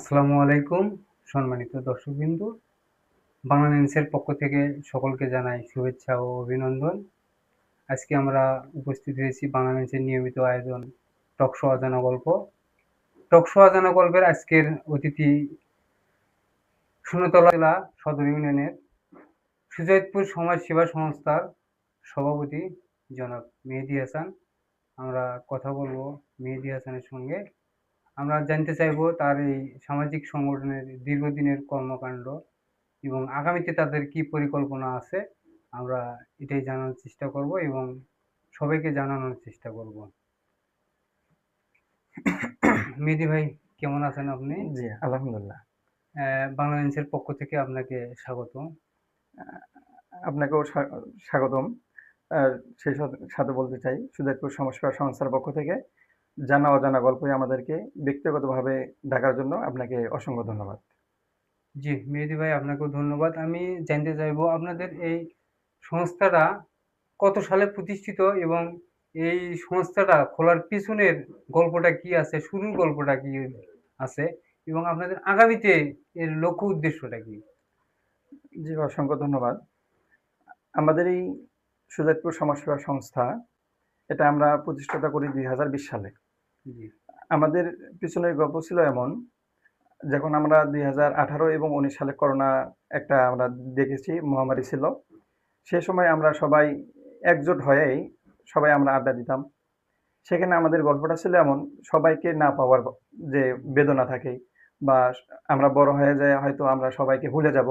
আসসালামু আলাইকুম সম্মানিত দর্শকবৃন্দ। বাংলালিংসের পক্ষ থেকে সকলকে জানাই শুভেচ্ছা ও অভিনন্দন। আজকে আমরা উপস্থিত হয়েছি বাংলালিংসের নিয়মিত আয়োজন টকশো অজানা গল্প। টকশো অজানা গল্পের আজকের অতিথি শূন্যতলা জেলা সদর ইউনিয়নের সুজাইতপুর সমাজ সেবা সংস্থার সভাপতি জনাব মেহেদী হাসান। আমরা কথা বলবো মেহেদী হাসানের সঙ্গে। আমরা জানতে চাইবো তার এই সামাজিক সংগঠনের দীর্ঘদিনের কর্মকাণ্ড এবং আগামীতে তাদের কি পরিকল্পনা আছে, আমরা এটাই জানার চেষ্টা করব এবং সবাইকে জানানোর চেষ্টা করব। মেহেদী ভাই, কেমন আছেন আপনি? জি, আলহামদুলিল্লাহ। বাংলাদেশের পক্ষ থেকে আপনাকে স্বাগত। আপনাকেও স্বাগতম। আর সেই সাথে বলতে চাই, সুজাইতপুর সমাজসেবা সংস্থার পক্ষ থেকে জানা অজানা গল্পই আমাদেরকে ব্যক্তিগতভাবে ডাকার জন্য আপনাকে অসংখ্য ধন্যবাদ। জি, মেহেদী ভাই, আপনাকেও ধন্যবাদ। আমি জানতে চাইবো আপনাদের এই সংস্থাটা কত সালে প্রতিষ্ঠিত এবং এই সংস্থাটা খোলার পিছনের গল্পটা কি আছে, শুরুর গল্পটা কি আছে এবং আপনাদের আগামীতে এর লক্ষ্য উদ্দেশ্যটা কি? জি, অসংখ্য ধন্যবাদ। আমাদের এই সুজাইতপুর সমাজসেবা সংস্থা, এটা আমরা প্রতিষ্ঠাতা করি 2020 সালে। জি, আমাদের পিছনের গল্প ছিল এমন, যখন আমরা 2018 এবং 19 সালে করোনা একটা আমরা দেখেছি, মহামারী ছিল। সে সময় আমরা সবাই একজোট হয়েই সবাই আমরা আড্ডা দিতাম। সেখানে আমাদের গল্পটা ছিল এমন, সবাইকে না পাওয়ার যে বেদনা থাকে, বা আমরা বড় হয়ে যায় হয়তো আমরা সবাইকে ভুলে যাব।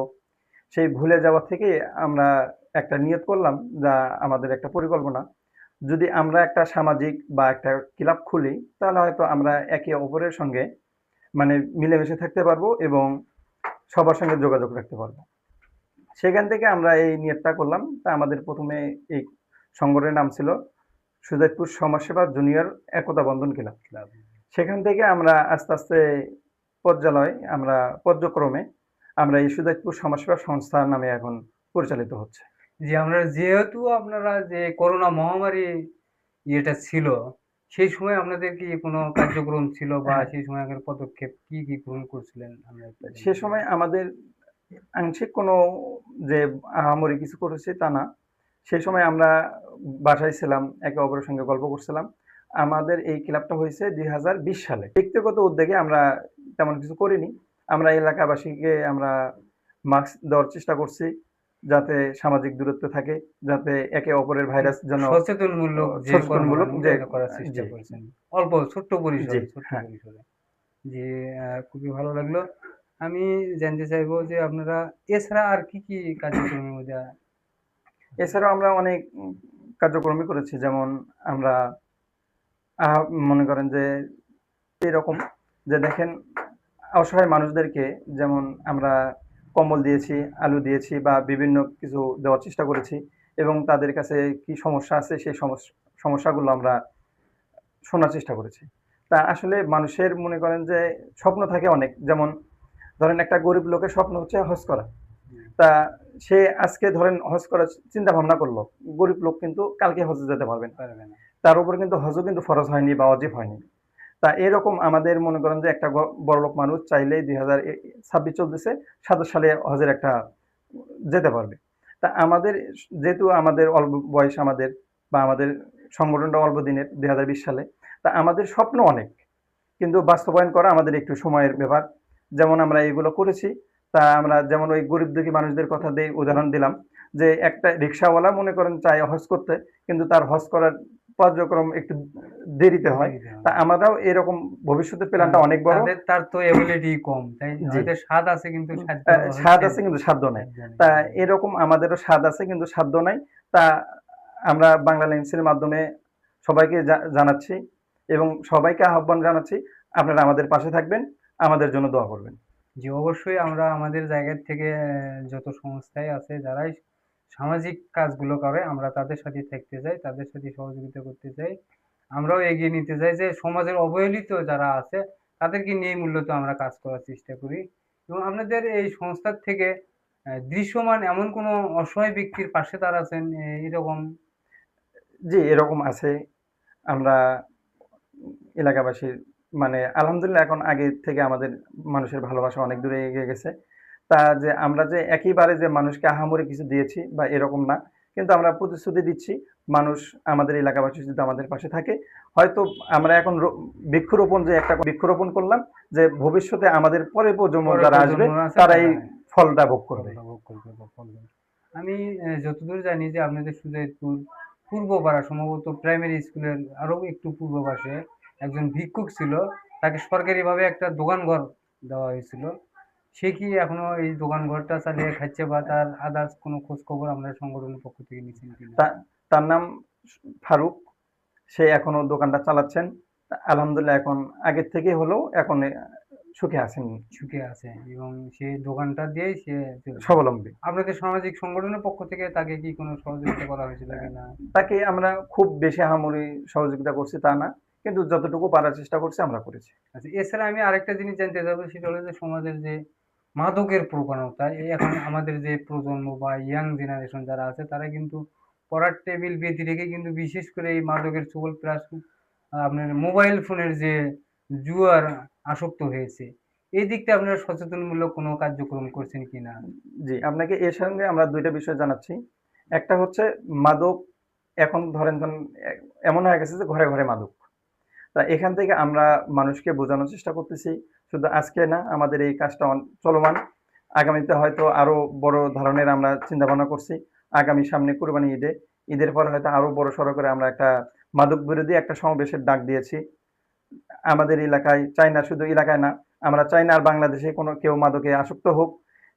সেই ভুলে যাওয়া থেকে আমরা একটা নিয়ত করলাম, যা আমাদের একটা পরিকল্পনা। যদি আমরা একটা সামাজিক বা একটা ক্লাব খুলি, তাহলে হয়তো আমরা একে অপরের সঙ্গে মানে মিলেমিশে থাকতে পারবো এবং সবার সঙ্গে যোগাযোগ রাখতে পারবো। সেখান থেকে আমরা এই নিয়তটা করলাম। তা আমাদের প্রথমে এই সংগঠনের নাম ছিল সুজাইতপুর সমাজসেবা জুনিয়র একতা বন্ধন ক্লাব। ক্লাব। সেখান থেকে আমরা আস্তে আস্তে পর্যায়ক্রমে আমরা এই সুজাইতপুর সমাজসেবা সংস্থা নামে এখন পরিচালিত হচ্ছে। জি, আমরা যেহেতু আপনারা যে করোনা মহামারী ইয়েটা ছিল, সেই সময় আপনাদের কি কোনো কার্যক্রম ছিল বা হ্যাঁ, সেই সময়কার পদক্ষেপ কি, কি গ্রহণ করছিলেন? আমরা একটু সে জানতে চাই। সময় আমাদের আংশিক কোনো যে আহামরি কিছু করেছি তা না। সেই সময় আমরা বাসায় ছিলাম, একে অপরের সঙ্গে গল্প করছিলাম। আমাদের এই ক্লাবটা হয়েছে 2020 সালে। ব্যক্তিগত উদ্যোগে আমরা তেমন কিছু করিনি। আমরা এলাকাবাসীকে আমরা মাস্ক দেওয়ার চেষ্টা করছি, যাতে সামাজিক দূরত্ব থাকে, যাতে একে অপরের ভাইরাস যেন সচেতনমূলক যে সচেতনমূলক কর্মকাণ্ডগুলো যে এটা করার চেষ্টা জি, করছেন। অল্প ছোট্ট জি, পরিসরে, ছোট্ট হ্যাঁ। পরিসরে। জি, খুবই ভালো লাগলো। আমি জানতে চাইবো যে আপনারা এছাড়া আর কি, কি কার্যক্রমের মধ্যে এছাড়াও আমরা অনেক কার্যক্রমই করেছি। যেমন আমরা মনে করেন যে এরকম যে দেখেন, অসহায় মানুষদেরকে যেমন আমরা কম্বল দিয়েছি, আলু দিয়েছি বা বিভিন্ন কিছু দেওয়ার চেষ্টা করেছি এবং তাদের কাছে কি সমস্যা আছে সেই সমস্যাগুলো আমরা শোনার চেষ্টা করেছি। তা আসলে মানুষের মনে করেন যে স্বপ্ন থাকে অনেক। যেমন ধরেন একটা গরিব লোকের স্বপ্ন হচ্ছে হজ করা। হুম, তা সে আজকে ধরেন হজ করার চিন্তা ভাবনা করলো। গরিব লোক কিন্তু কালকে হজে যেতে পারবে না। পারবে না। তার উপর কিন্তু হজও কিন্তু ফরজ হয়নি বা ওয়াজিব হয়নি। তা এরকম আমাদের মনে করেন যে একটা বড়লোক মানুষ চাইলেই 2026 চলতেছে, 27 সালে হজের একটা যেতে পারবে। তা আমাদের যেহেতু আমাদের অল্প বয়স আমাদের, বা আমাদের সংগঠনটা অল্প দিনের 2020 সালে, তা আমাদের স্বপ্ন অনেক, কিন্তু বাস্তবায়ন করা আমাদের একটু সময়ের ব্যাপার। যেমন আমরা এগুলো করেছি। তা আমরা যেমন ওই গরিব দুঃখী মানুষদের কথা দিয়ে উদাহরণ দিলাম, যে একটা রিক্সাওয়ালা মনে করেন চায় হজ করতে, কিন্তু তার হজ করার কার্যক্রম একটু দেরিতে হয়। দেরিতে তা হয়। আমরাও এরকম ভবিষ্যতের প্ল্যানটা কারণ অনেক বড়। তার তো এবিলিটি কম, তাই জি, হয়তো স্বাদ আছে কিন্তু সাধ্য স্বাদ হচ্ছে আছে কিন্তু সাধ্য নাই। সাধ্য নেই। তা এরকম আমাদেরও স্বাদ আছে কিন্তু সাধ্য নাই। তা আমরা বাংলা লেন্সের মাধ্যমে সবাইকে জানাচ্ছি এবং সবাইকে আহ্বান জানাচ্ছি, আপনারা আমাদের পাশে থাকবেন, আমাদের জন্য দোয়া করবেন। জি, অবশ্যই আমরা আমাদের জায়গা থেকে যত সংস্থাই আছে যারাই সামাজিক কাজগুলো করে আমরা তাদের সাথে থাকতে চাই, তাদের সাথে সহযোগিতা করতে চাই। আমরাও এগিয়ে নিতে চাই যে সমাজের অবহেলিত যারা আছে তাদেরকে নিয়ে মূলত আমরা কাজ করার চেষ্টা করি। এবং আপনাদের এই সংস্থার থেকে দৃশ্যমান এমন কোনো অসহায় ব্যক্তির পাশে দাঁড়াচ্ছেন এরকম? জি, এরকম আছে। আমরা এলাকাবাসীর মানে আলহামদুলিল্লাহ এখন আগে থেকে আমাদের মানুষের ভালোবাসা অনেক দূরে এগিয়ে গেছে। তা যে আমরা যে একইবারে যে মানুষকে আহামরি কিছু দিয়েছি বা এরকম না। কিন্তু আমরা প্রতিশ্রুতি দিচ্ছি, মানুষ আমাদের এলাকাবাসী যদি আমাদের পাশে থাকে, হয়তো আমরা এখন বৃক্ষরোপণ যে একটা বৃক্ষরোপণ করলাম, যে ভবিষ্যতে আমাদের পরের প্রজন্ম পরের যারা আসবে প্রজন্ম আছে তারা এই তারা ফলটা ভোগ করবে। ফলটা ভোগ করবে বা ফল দেবে। আমি যতদূর জানি যে আপনাদের সুজাইরপুর পূর্বপাড়া সম্ভবত প্রাইমারি স্কুলের আরো একটু পূর্ব পাশে একজন ভিক্ষুক ছিল, তাকে সরকারিভাবে একটা দোকানঘর দেওয়া হয়েছিল। সে কি এখনো এই দোকানঘরটা চালিয়ে খাচ্ছে বা তার আদার্স কোনো খোঁজ খবর আপনার সংগঠনের পক্ষ থেকে নিচ্ছেন কিনা? তা তার নাম ফারুক। সে এখনো দোকানটা চালাচ্ছেন। আলহামদুলিল্লাহ এখন আগের থেকে হলেও এখন সুখে আছেন, সুখে আছে এবং সে দোকানটা দিয়েই সে চলছে। স্বাবলম্বী। আপনাদের সামাজিক সংগঠনের পক্ষ থেকে তাকে কি কোনো সহযোগিতা করা হয়েছিল কিনা? তাকে আমরা খুব বেশি আহামরি সহযোগিতা করছি তা না, কিন্তু যতটুকু পারার চেষ্টা করছি আমরা করেছি। আচ্ছা, এছাড়া আমি আরেকটা জিনিস জানতে চাবো, সেটা হলো যে সমাজের যে মাদকের প্রবণতা, এই এখন আমাদের যে প্রজন্ম বা ইয়াং জেনারেশন যারা আছে তারা কিন্তু পড়ার টেবিল বেঁধে রেখে কিন্তু বিশেষ করে এই মাদকের ছোবল প্লাস আপনার মোবাইল ফোনের যে জুয়ার আসক্ত হয়েছে, এই দিকটা আপনারা সচেতনমূলক কোনো কার্যক্রম করছেন কিনা? জি, আপনাকে এর সঙ্গে আমরা ২ টা বিষয় জানাচ্ছি। একটা হচ্ছে মাদক, এখন ধরেন এমন হয়ে গেছে যে ঘরে, ঘরে মাদক। তা এখান থেকে আমরা মানুষকে বোঝানোর চেষ্টা করতেছি। শুধু আজকে না, আমাদের এই কাজটা চলমান। আগামীতে হয়তো আরো বড় ধরনের আমরা চিন্তাভাবনা করছি। আগামী সামনে কুরবানি ঈদে, ঈদের পরে হয়তো আরো বড়সড় করে আমরা একটা মাদক বিরোধী একটা সমাবেশের ডাক দিয়েছি। আমাদের এলাকায় চাই না, শুধু এলাকায় না, আমরা চাই না আর বাংলাদেশে কোনো কেউ মাদকে আসক্ত হোক।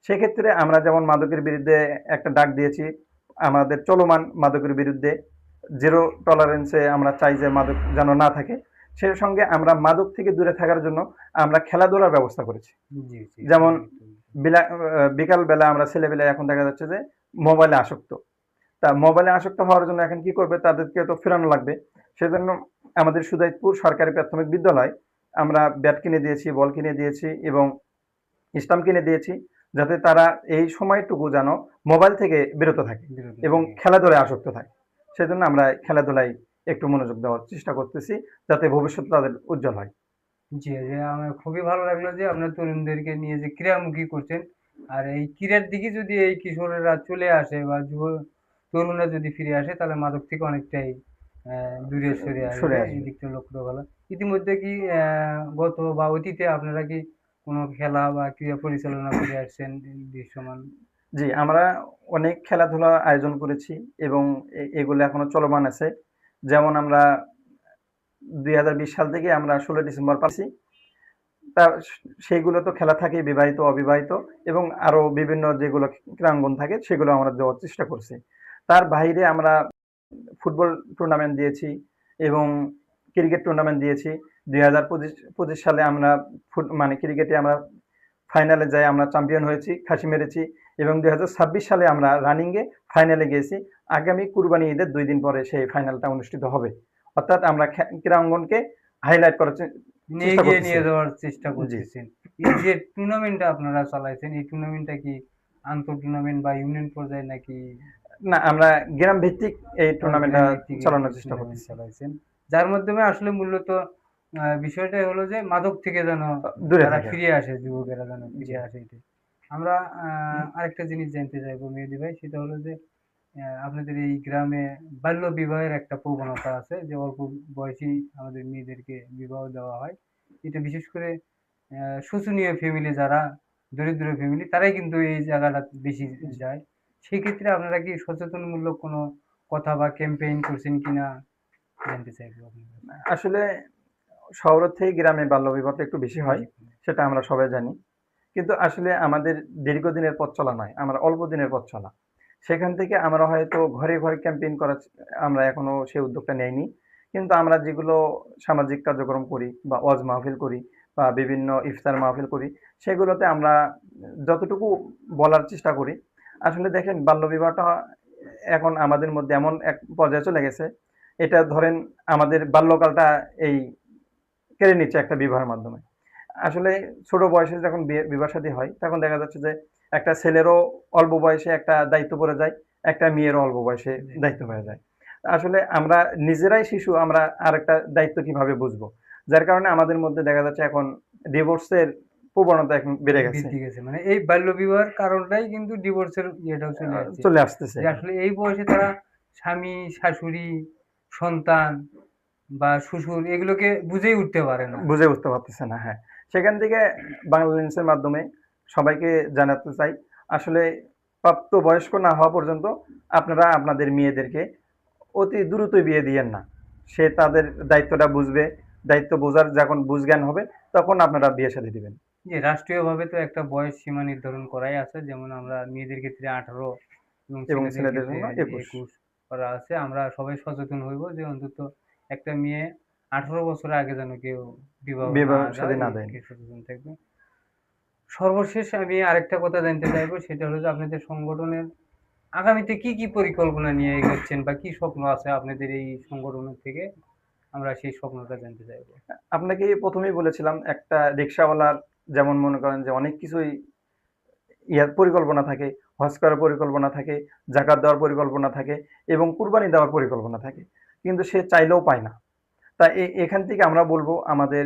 সেক্ষেত্রে আমরা যেমন মাদকের বিরুদ্ধে একটা ডাক দিয়েছি, আমাদের চলমান মাদকের বিরুদ্ধে জিরো টলারেন্সে আমরা চাই যে মাদক যেন না থাকে। সেই সঙ্গে আমরা মাদক থেকে দূরে থাকার জন্য আমরা খেলাধুলার ব্যবস্থা করেছি। জি, জি, যেমন একদম। বিকাল বেলা আমরা ছেলেবেলা এখন দেখা যাচ্ছে যে মোবাইলে আসক্ত। তা মোবাইলে আসক্ত হওয়ার জন্য এখন কি করবে, তাদেরকে তো ফেরানো লাগবে। সেজন্য আমাদের সুদাইতপুর সরকারি প্রাথমিক বিদ্যালয় আমরা ব্যাট কিনে দিয়েছি, বল কিনে দিয়েছি এবং স্টাম্প কিনে দিয়েছি, যাতে তারা এই সময়টুকু যেন মোবাইল থেকে বিরত থাকে বিরত এবং থাকে। খেলাধুলায় আসক্ত থাকে। সেজন্য আমরা খেলাধুলায় একটু মনোযোগ দেওয়ার চেষ্টা করতেছি, যাতে ভবিষ্যতে তাদের উজ্জ্বল হয়। জি, জি, আমার খুবই ভালো লাগলো যে আপনার তরুণদেরকে নিয়ে যে ক্রীড়ামুখী করছেন। আর এই ক্রীড়ার দিকে যদি এই কিশোরেরা চলে আসে বা তরুণরা যদি ফিরে আসে তাহলে মাদক থেকে অনেকটাই দূরে সরে সরে আসবে। এই আসবে। দিকটা লক্ষ্য করা ভালো। ইতিমধ্যে কি গত বা অতীতে আপনারা কি কোনো খেলা বা ক্রীড়া পরিচালনা করে আসছেন দৃশ্যমান? জি, আমরা অনেক খেলাধুলা আয়োজন করেছি এবং এগুলো এখনো চলমান আছে। যেমন আমরা ২০২০ সাল থেকে আমরা ১৬ ডিসেম্বর পাচ্ছি। তা সেইগুলো তো খেলা থাকেই, বিবাহিত, অবিবাহিত এবং আরো বিভিন্ন যেগুলো ক্রীড়াঙ্গন থাকে সেগুলো আমরা দেওয়ার চেষ্টা করছি। তার বাইরে আমরা ফুটবল টুর্নামেন্ট দিয়েছি এবং ক্রিকেট টুর্নামেন্ট দিয়েছি। ২০২৫ সালে আমরা মানে ক্রিকেটে আমরা ফাইনালে যাই, আমরা চ্যাম্পিয়ন হয়েছি, খাসি মেরেছি এবং ২০২৬ সালে আমরা রানিংয়ে ফাইনালে গিয়েছি। আগামী কুরবানি ঈদের ২ দিন পরে সেই ফাইনালটা অনুষ্ঠিত হবে। অর্থাৎ আমরা ক্রীড়াঙ্গনকে হাইলাইট করার চেষ্টা এগিয়ে করতেছি। নিয়ে যাওয়ার চেষ্টা জি। করতেছেন। এই যে টুর্নামেন্টটা আপনারা চালাইছেন, এই টুর্নামেন্টটা কি আন্তঃ টুর্নামেন্ট বা ইউনিয়ন পর্যায়ে নাকি না, আমরা গ্রাম ভিত্তিক এই টুর্নামেন্টটা গ্রাম ভিত্তিক এই চালানোর চেষ্টা টুর্নামেন্ট করতেছি। চালাইছেন? যার মাধ্যমে আসলে মূলত বিষয়টাই হলো যে মাদক থেকে যেন দূরে তারা থাকা। ফিরে আসে, যুবকেরা যেন জি। ফিরে আসে এটাই। আমরা আরেকটা জিনিস জানতে চাইবো মেহেদী ভাই, সেটা হলো যে আপনাদের এই গ্রামে বাল্য বিবাহের একটা প্রবণতা আছে যে অল্প বয়সী আমাদের মেয়েদেরকে বিবাহ দেওয়া হয়। এটা বিশেষ করে শোচনীয় ফ্যামিলি যারা, দরিদ্র ফ্যামিলি তারাই কিন্তু এই জায়গাটা বেশি জি। যায়। সেক্ষেত্রে আপনারা কি সচেতনমূলক কোনো কথা বা ক্যাম্পেইন করছেন কিনা জানতে চাইবো আপনার কাছে? আসলে শহরের থেকে গ্রামে বাল্যবিবাহটা একটু বেশি হয়, জি, সেটা আমরা সবাই জানি। কিন্তু আসলে আমাদের দীর্ঘদিনের পথ চলা নয়, আমরা অল্প দিনের পথ চলা। সেখান থেকে আমরা হয়তো ঘরে, ঘরে ক্যাম্পেইন করার আমরা এখনো সেই উদ্যোগটা নেইনি। কিন্তু আমরা যেগুলো সামাজিক কার্যক্রম করি বা ওয়াজ মাহফিল করি বা বিভিন্ন ইফতার মাহফিল করি, সেগুলোতে আমরা যতটুকু বলার চেষ্টা করি। আসলে দেখেন, বাল্যবিবাহটা এখন আমাদের মধ্যে এমন এক পর্যায়ে চলে গেছে, এটা ধরেন আমাদের বাল্যকালটা এই কেড়ে নিচ্ছে একটা বিবাহের মাধ্যমে। আসলে ছোট বয়সে যখন বিবাহ-শাদী হয়, তখন দেখা যাচ্ছে যে একটা ছেলেরও অল্প বয়সে একটা দায়িত্ব পড়ে যায়, একটা মেয়েরও অল্প বয়সে দায়িত্ব হয়ে যায়। আসলে আমরা নিজেরাই শিশু, আমরা আরেকটা দায়িত্ব কিভাবে বুঝবো? যার কারণে আমাদের মধ্যে দেখা যাচ্ছে এখন ডিভোর্সের প্রবণতা এখন বেড়ে গেছে, বৃদ্ধি গেছে। মানে এই বাল্য বিবাহের কারণটাই কিন্তু ডিভোর্সের ইয়েটাও চলে আসছে। চলে আসতেছে। যে আসলে এই বয়সে তারা স্বামী, শাশুড়ি, সন্তান বা শ্বশুর এগুলোকে বুঝেই উঠতে পারে না। বুঝে উঠতে পারতেছে না, হ্যাঁ। সেখান থেকে বাংলা লেন্সের মাধ্যমে সবাইকে জানাতে চাই, আসলে প্রাপ্ত বয়স্ক না হওয়া পর্যন্ত আপনারা আপনাদের মেয়েদেরকে অতি দ্রুতই বিয়ে দিয়েন না। সে তাদের দায়িত্বটা বুঝবে, দায়িত্ব বোঝার যখন বুঝজ্ঞান হবে তখন আপনারা বিয়ে শাদী দিবেন। যে রাষ্ট্রীয়ভাবে তো একটা বয়স সীমা নির্ধারণ করাই আছে। যেমন আমরা মেয়েদের ক্ষেত্রে 18 এবং এবং ছেলেদের ছেলেদের ক্ষেত্রে জন্য যে 21। 21 করা আছে। আমরা সবাই সচেতন হইব যে অন্তত একটা মেয়ে 18 বছরের আগে যেন কেউ বিবাহ না বিবাহ দেয়, শাদী না এই দেন। দিকে সচেতন থাকবে। সর্বশেষ আমি আরেকটা কথা জানতে চাইবো, সেটা হলো যে আপনাদের সংগঠনের আগামীতে কি, কি পরিকল্পনা নিয়ে এগোচ্ছেন বা কি স্বপ্ন আছে আপনাদের এই সংগঠনের থেকে? আমরা সেই স্বপ্নটা জানতে চাইবো। আপনাকে প্রথমেই বলেছিলাম একটা রিক্সাওয়ালার যেমন মনে করেন যে অনেক কিছুই ইয়ার পরিকল্পনা থাকে, হজ করার পরিকল্পনা থাকে, জাকাত দেওয়ার পরিকল্পনা থাকে এবং কুরবানি দেওয়ার পরিকল্পনা থাকে। কিন্তু সে চাইলেও পায় না। তা এখান থেকে আমরা বলবো আমাদের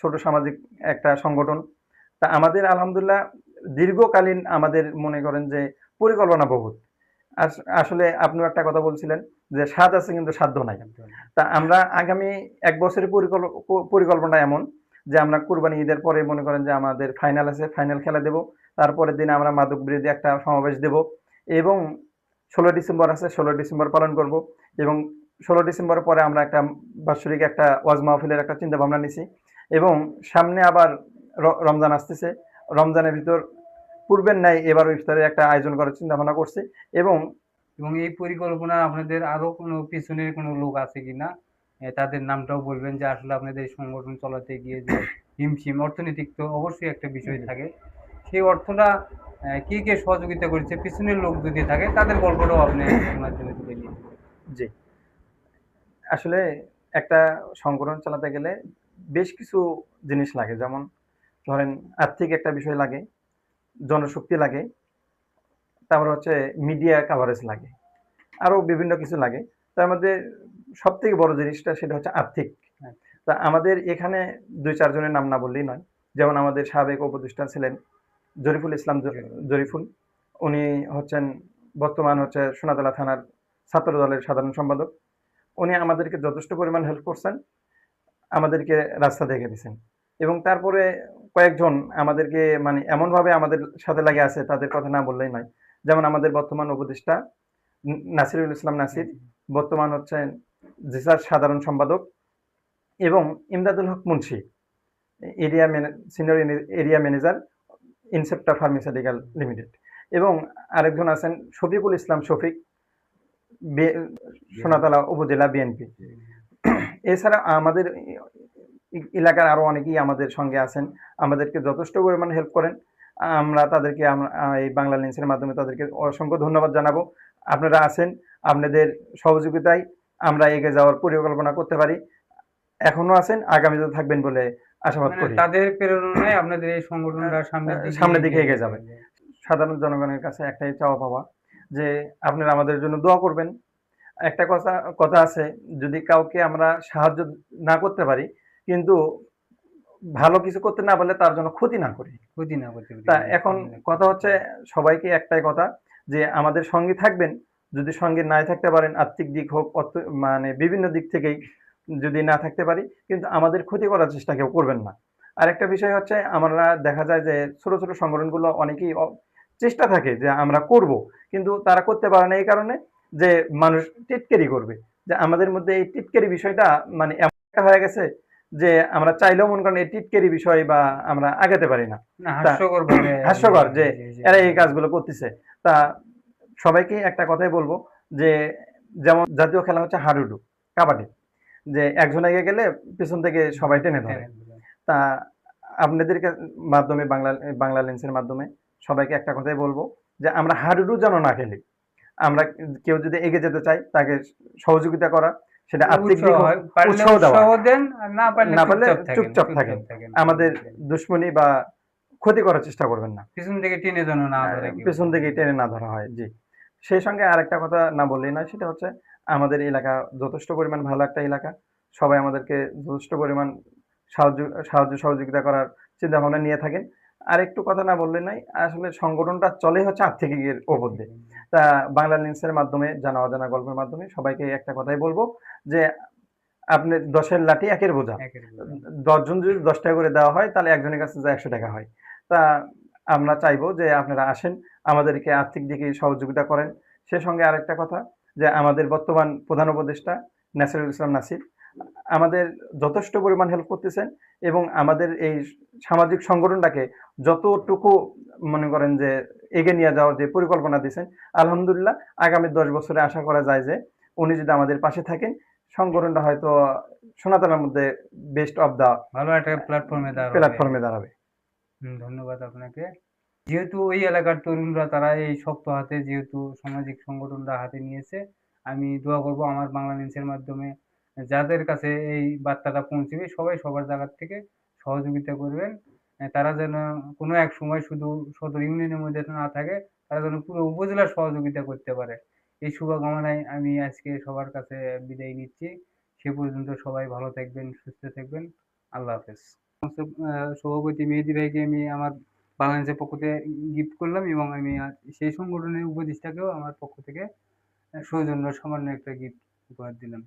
ছোট সামাজিক একটা সংগঠন। তা আমাদের আলহামদুলিল্লাহ দীর্ঘকালীন আমাদের মনে করেন যে পরিকল্পনা বহুত। আসলে আপনিও একটা কথা বলছিলেন যে স্বাদ আছে কিন্তু সাধ্য নাই। তা আমরা আগামী ১ বছরের পরিকল্পনা এমন যে আমরা কুরবানি ঈদের পরে মনে করেন যে আমাদের ফাইনাল আছে, ফাইনাল খেলা দেব। তারপরের দিনে আমরা মাদক বিরোধী একটা সমাবেশ দেব এবং ১৬ ডিসেম্বর আছে, ১৬ ডিসেম্বর পালন করব এবং ১৬ ডিসেম্বরের পরে আমরা একটা বাৎসরিক একটা ওয়াজ মাহফিলের একটা চিন্তা ভাবনা নিছি এবং সামনে আবার রমজান আসতেছে। রমজানের ভিতর পূর্বের ন্যায় এবারও ইফতারের একটা আয়োজন করার চিন্তা ভাবনা করছি এবং এবং এই পরিকল্পনা আপনাদের আরো কোনো পিছনের কোনো লোক আছে কিনা? তাদের নামটাও বলবেন যে আসলে আপনাদের এই সংগঠন চালাতে গিয়ে যে হিমশিম অর্থনৈতিক তো অবশ্যই একটা বিষয় থাকে। সেই অর্থটা কে, কে সহযোগিতা করেছে? পিছনের লোক যদি থাকে তাদের গল্পটাও আপনি একটু মাধ্যমে তুলে নিয়ে জি, আসলে একটা সংগঠন চালাতে গেলে বেশ কিছু জিনিস লাগে। যেমন ধরেন আর্থিক একটা বিষয় লাগে, জনশক্তি লাগে, তারপরে হচ্ছে মিডিয়া কাভারেজ লাগে। আরো বিভিন্ন কিছু লাগে। তার মধ্যে সবথেকে বড় জিনিসটা সেটা হচ্ছে আর্থিক। হ্যাঁ, তা আমাদের এখানে ২-৪ জনের নাম না বললেই নয়। যেমন আমাদের সাবেক উপদেষ্টা ছিলেন জরিফুল ইসলাম জরিফুল। উনি হচ্ছেন বর্তমান হচ্ছে সোনাতলা থানার ছাত্র দলের সাধারণ সম্পাদক। উনি আমাদেরকে যথেষ্ট পরিমাণ হেল্প করছেন। আমাদেরকে রাস্তা দেখিয়ে দিছেন। এবং তারপরে কয়েকজন আমাদেরকে মানে এমনভাবে আমাদের সাথে লাগে আছে তাদের কথা না বললেই নয়। যেমন আমাদের বর্তমান উপদেষ্টা নাসিরুল ইসলাম নাসির, বর্তমান হচ্ছেন জেসার সাধারণ সম্পাদক এবং Imdadul Haque Munshi, senior area manager Incepta pharmaceutical limited এবং আরেকজন আছেন শফিকুল ইসলাম শফিক, সোনাতলা উপজেলা বিএনপি। এছাড়া আমাদের এলাকার আরো অনেকেই আমাদের সঙ্গে আছেন, আমাদেরকে যথেষ্ট পরিমাণ হেল্প করেন। আমরা তাদেরকে এই বাংলা লেন্সের মাধ্যমে তাদেরকে অসংখ্য ধন্যবাদ জানাবো। আপনারা আছেন, আপনাদের সহযোগিতায় আমরা এগিয়ে যাওয়ার পরিকল্পনা করতে পারি। এখনো আছেন, আগামীতে থাকবেন বলে আশাবাদ মানে করি। তাদের প্রেরণায় আপনাদের এই সংগঠনটা সামনের দিকে এগিয়ে যাবে। সাধারণ জনগণের কাছে একটাই চাওয়া পাওয়া যে আপনারা আমাদের জন্য দোয়া করবেন। একটা কথা আছে, যদি কাউকে আমরা সাহায্য না করতে পারি কিন্তু ভালো কিছু করতে না পারলে তার জন্য ক্ষতি না করি। ক্ষতি না করতে পারি। তা এখন কথা হচ্ছে সবাইকে একটাই কথা যে আমাদের সঙ্গে থাকবেন। যদি সঙ্গে নাই থাকতে পারেন আর্থিক দিক হোক, মানে বিভিন্ন দিক থেকেই যদি না থাকতে পারি কিন্তু আমাদের ক্ষতি করার চেষ্টা কেউ করবেন না। আরেকটা বিষয় হচ্ছে আমরা দেখা যায় যে ছোট, ছোট সংগঠনগুলো অনেকেই চেষ্টা থাকে যে আমরা করব। কিন্তু তারা করতে পারে না এই কারণে যে মানুষ টিটকারি করবে। যে আমাদের মধ্যে এই টিটকারি বিষয়টা মানে এমন একটা হয়ে গেছে যে আমরা চাইলেও মনে করেন এই টিটকারি বিষয় বা আমরা আগাতে পারি না। না, তা হাস্যকর ভাবে হাস্যকর যে এরা এই কাজগুলো করতেছে। তা সবাইকে একটা কথাই বলবো যে যেমন জাতীয় খেলা হচ্ছে হাডুডু, কাবাডি। যে একজন এগিয়ে গেলে পিছন থেকে সবাই টেনে ধরে। তা আপনাদের মাধ্যমে বাংলা লেন্সের মাধ্যমে সবাইকে একটা কথাই বলবো যে আমরা হাডুডু যেন না খেলি। আমরা কেউ যদি এগিয়ে যেতে চাই তাকে সহযোগিতা করা, সেটা আর্থিক দিক হোক, উৎসাহ দেওয়া। দেন, আর না পারলে চুপচাপ থাকেন। আমাদের দুশ্মনী বা ক্ষতি করার চেষ্টা করবেন না। পিছন থেকে টেনে যেন না ধরে কেউ। পেছন থেকে টেনে না ধরা হয়। জি। সেই সঙ্গে আরেকটা কথা না বললেই নয়, সেটা হচ্ছে আমাদের এলাকা যথেষ্ট পরিমাণ ভালো একটা এলাকা। সবাই আমাদেরকে যথেষ্ট পরিমাণ সাহায্য সাহায্য সহযোগিতা করার চিন্তা ভাবনা নিয়ে থাকেন। আরেকটু কথা না বললে নাই, আসলে সংগঠনটা চলে হচ্ছে আর্থিকের উপর দিয়ে। তা বাংলা লিন্কসের মাধ্যমে, জানা অজানা গল্পের মাধ্যমে সবাইকে একটা কথাই বলবো যে আপনি ১০ এর লাঠি একের বোঝা। একের বোঝা। ১০ জন যদি ৳১০ করে দেওয়া হয় তাহলে একজনের কাছে যা ৳১০০ হয়। তা আমরা চাইবো যে আপনারা আসেন, আমাদেরকে আর্থিক দিকে সহযোগিতা করেন। সেই সঙ্গে আরেকটা কথা, যে আমাদের বর্তমান প্রধান উপদেষ্টা নাসিরুল ইসলাম নাসির আমাদের যথেষ্ট পরিমাণ হেল্প করতেছেন এবং আমাদের এই সামাজিক সংগঠনটাকে যতটুকু মনে করেন যে এগিয়ে নিয়ে যাওয়ার যে পরিকল্পনা দিয়েছেন, আলহামদুলিল্লাহ আগামী ১০ বছরে আশা করা যায় যে উনি যদি আমাদের পাশে থাকেন, সংগঠনটা হয়তো সনাতনের মধ্যে বেস্ট অফ দ্য ভালো একটা প্ল্যাটফর্মে দাঁড়াবে। প্ল্যাটফর্মে দাঁড়াবে। ধন্যবাদ আপনাকে। যেহেতু ওই এলাকার তরুণরা তারা এই শক্ত হাতে যেহেতু সামাজিক সংগঠনটা হাতে নিয়েছে, আমি দোয়া করব আমার বাংলা লিন্কসের মাধ্যমে যাদের কাছে এই বার্তাটা পৌঁছবে সবাই সবার জায়গা থেকে সহযোগিতা করবেন। তারা যেন কোনো এক সময় শুধু সদর ইউনিয়নের মধ্যে না থাকে, তারা যেন পুরো উপজেলার সহযোগিতা করতে পারে। এই শুভকামনায় আমি আজকে সবার কাছে বিদায় নিচ্ছি। সে পর্যন্ত সবাই ভালো থাকবেন, সুস্থ থাকবেন। আল্লাহ হাফেজ। সভাপতি মেহেদী ভাইকে আমি আমার বাংলাদেশের পক্ষ থেকে গিফট করলাম এবং আমি সেই সংগঠনের উপদেষ্টাকেও আমার পক্ষ থেকে সৌজন্য সামান্য একটা গিফট উপহার দিলাম।